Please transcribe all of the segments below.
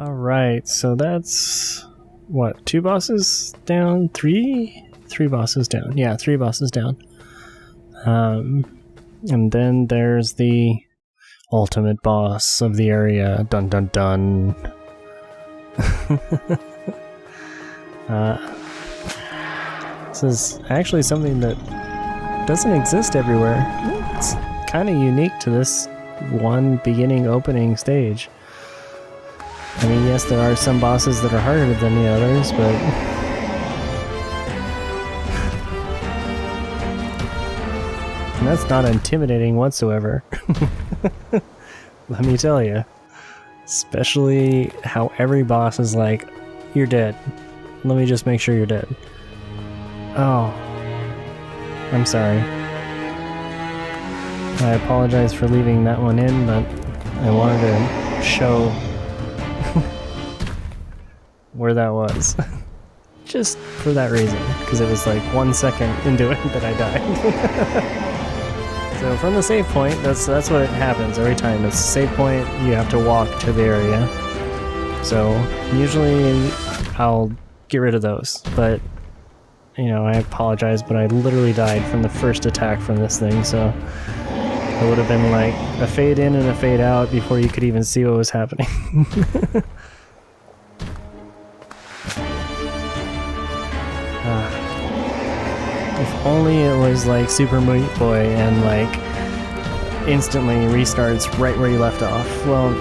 Alright, so that's... what, 2 bosses down? 3? 3 bosses down. Yeah, 3 bosses down. And then there's the ultimate boss of the area. Dun dun dun. This is actually something that doesn't exist everywhere. It's kind of unique to this one beginning opening stage. I mean, yes, there are some bosses that are harder than the others, but... and that's not intimidating whatsoever. Let me tell you. Especially how every boss is like, you're dead. Let me just make sure you're dead. Oh. I'm sorry. I apologize for leaving that one in, but I wanted to show where that was. Just for that reason, because it was like 1 second into it that I died. So from the save point, that's what happens every time. It's a save point, you have to walk to the area. So usually I'll get rid of those, but you know, I apologize, but I literally died from the first attack from this thing, so it would have been like a fade in and a fade out before you could even see what was happening. If only it was like Super Meat Boy and like instantly restarts right where you left off. Well,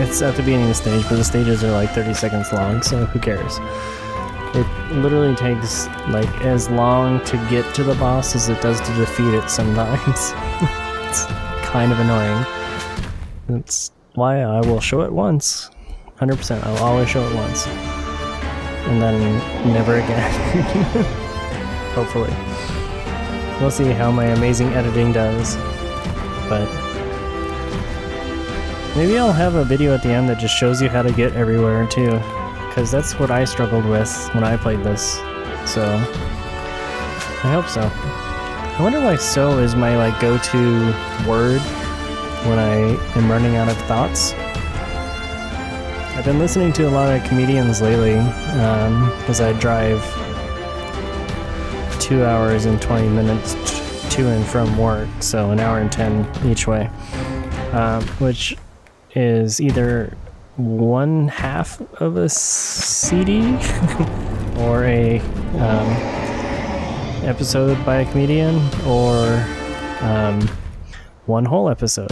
it's at the beginning of the stage, but the stages are like 30 seconds long, so who cares? It literally takes like as long to get to the boss as it does to defeat it sometimes. It's kind of annoying. That's why I will show it once. 100%, I'll always show it once. And then never again. Hopefully. We'll see how my amazing editing does. But maybe I'll have a video at the end that just shows you how to get everywhere too. Because that's what I struggled with when I played this. So I hope so. I wonder why "so" is my like go-to word when I am running out of thoughts. I've been listening to a lot of comedians lately because I drive 2 hours and 20 minutes to and from work, so an hour and 10 each way, which is either 1/2 of a CD or a episode by a comedian, or one whole episode.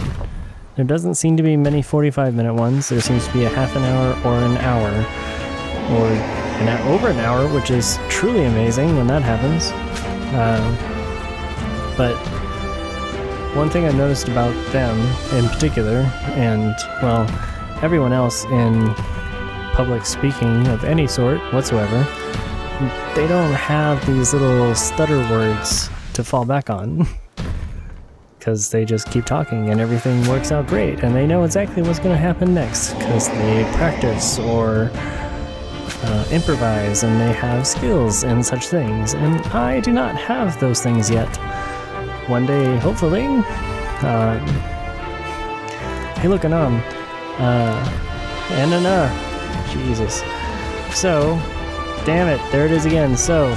There doesn't seem to be many 45-minute ones. There seems to be a half an hour or an hour, or over an hour, which is truly amazing when that happens. But one thing I've noticed about them in particular, and well, everyone else in public speaking of any sort whatsoever, they don't have these little stutter words to fall back on. Because they just keep talking and everything works out great, and they know exactly what's going to happen next because they practice or improvise, and they have skills and such things. And I do not have those things yet. One day, hopefully. Hey, look, Anon. Jesus. So, damn it, there it is again. So,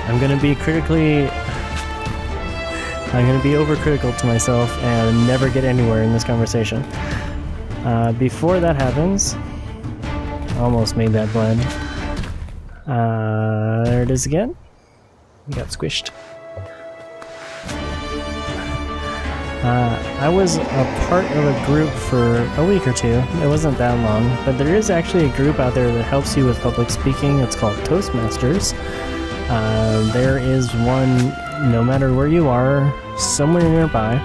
I'm going to be overcritical to myself and never get anywhere in this conversation. Before that happens, almost made that blend. There it is again. We got squished. I was a part of a group for a week or two. It wasn't that long, but there is actually a group out there that helps you with public speaking. It's called Toastmasters. There is one, no matter where you are, somewhere nearby,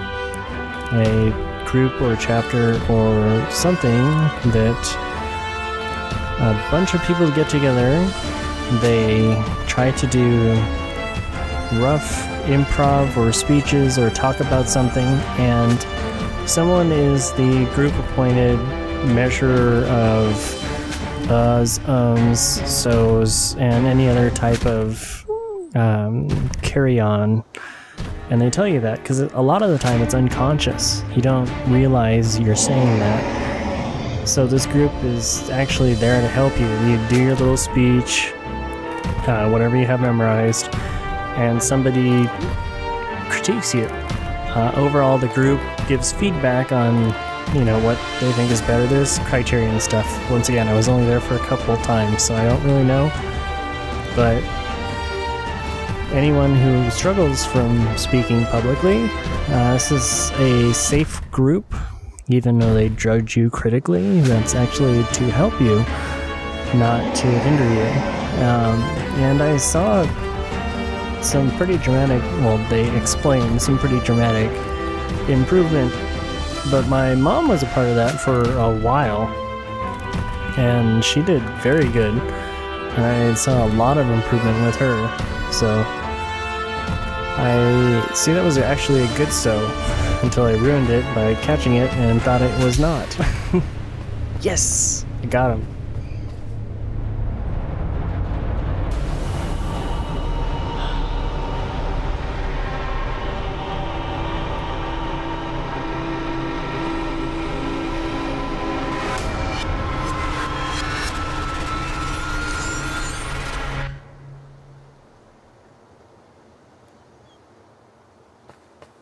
a group or chapter or something that a bunch of people get together. They try to do rough improv or speeches or talk about something, and someone is the group appointed measurer of uhs, ums, so's, and any other type of carry on. And they tell you that because a lot of the time it's unconscious. You don't realize you're saying that. So this group is actually there to help you. You do your little speech, whatever you have memorized, and somebody critiques you. Overall, the group gives feedback on, what they think is better. There's criteria and stuff. Once again, I was only there for a couple of times, so I don't really know. But anyone who struggles from speaking publicly, this is a safe group. Even though they judge you critically, that's actually to help you, not to hinder you. And I saw some pretty dramatic, they explained some pretty dramatic improvement, but my mom was a part of that for a while, and she did very good, and I saw a lot of improvement with her, so I see that was actually a good sew, until I ruined it by catching it and thought it was not. Yes! I got him.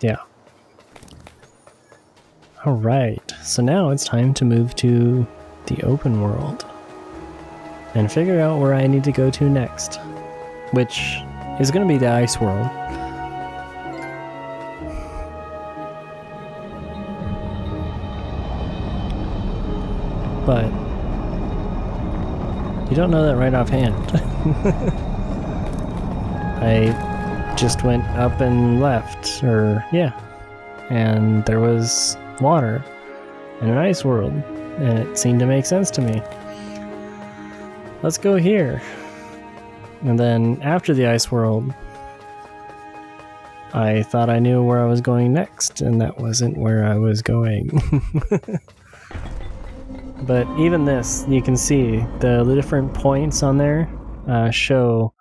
Yeah. Alright, so now it's time to move to the open world and figure out where I need to go to next, which is going to be the ice world. But you don't know that right offhand. I just went up and left, and there was water in an ice world, and it seemed to make sense to me. Let's go here. And then after the ice world, I thought I knew where I was going next, and that wasn't where I was going. But even this, you can see the different points on there show,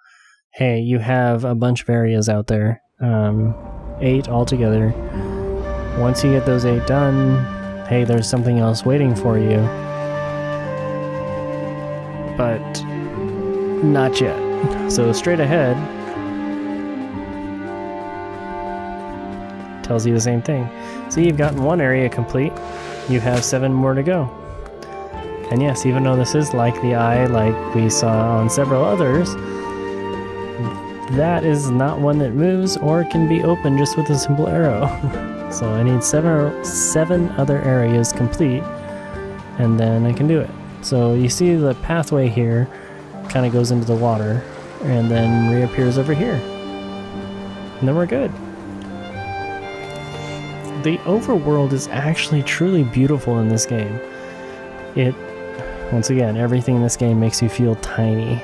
hey, you have a bunch of areas out there, 8 altogether. Once you get those 8 done, hey, there's something else waiting for you. But not yet. So straight ahead tells you the same thing. So you've gotten 1 area complete, you have 7 more to go. And yes, even though this is like the eye, like we saw on several others, that is not one that moves or can be opened just with a simple arrow. So I need 7 other areas complete, and then I can do it. So you see the pathway here kind of goes into the water, and then reappears over here. And then we're good. The overworld is actually truly beautiful in this game. Once again, everything in this game makes you feel tiny,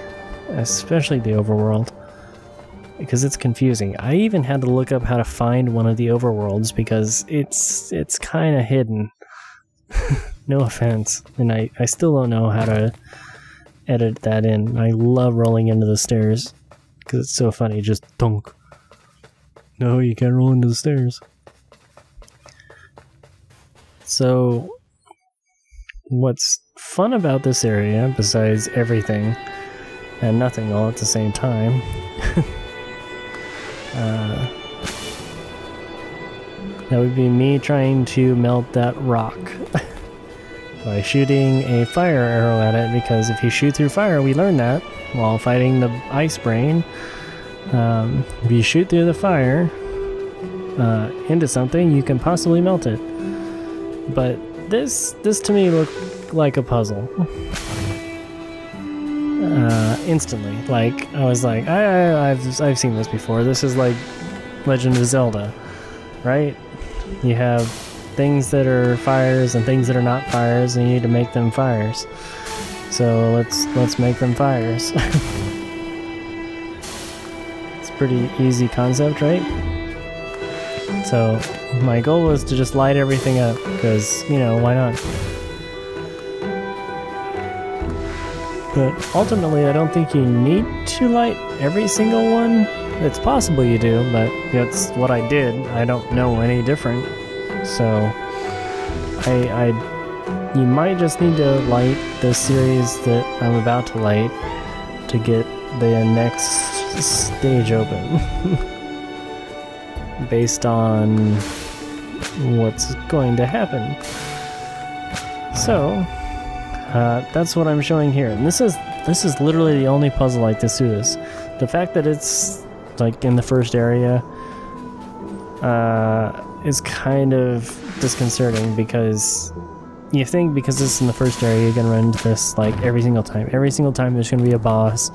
especially the overworld, because it's confusing. I even had to look up how to find one of the overworlds because it's kind of hidden. No offense, and I still don't know how to edit that in. I love rolling into the stairs because it's so funny, just thunk. No, you can't roll into the stairs. So what's fun about this area, besides everything and nothing all at the same time, that would be me trying to melt that rock by shooting a fire arrow at it, because if you shoot through fire, we learned that while fighting the ice brain, if you shoot through the fire into something, you can possibly melt it. But this to me looked like a puzzle. Instantly. Like, I was like, I've seen this before. This is like Legend of Zelda, right? You have things that are fires and things that are not fires, and you need to make them fires. So let's make them fires. It's a pretty easy concept, right? So my goal was to just light everything up, because, why not? But ultimately, I don't think you need to light every single one. It's possible you do, but that's what I did. I don't know any different. So I you might just need to light the series that I'm about to light to get the next stage open. Based on what's going to happen. So, that's what I'm showing here. And this is literally the only puzzle like this to this. The fact that it's like in the first area is kind of disconcerting, because you think because this is in the first area you're gonna run into this like every single time. Every single time there's gonna be a boss.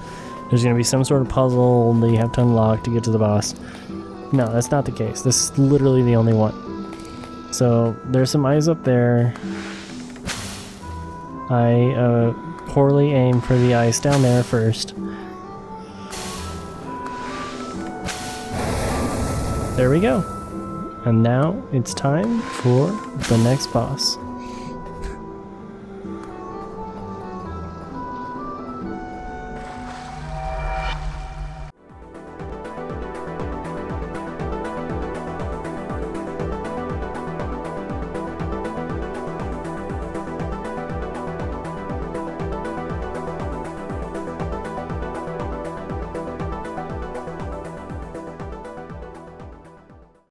There's gonna be some sort of puzzle that you have to unlock to get to the boss. No, that's not the case. This is literally the only one. So there's some eyes up there. I poorly aimed for the ice down there first. There we go. And now it's time for the next boss.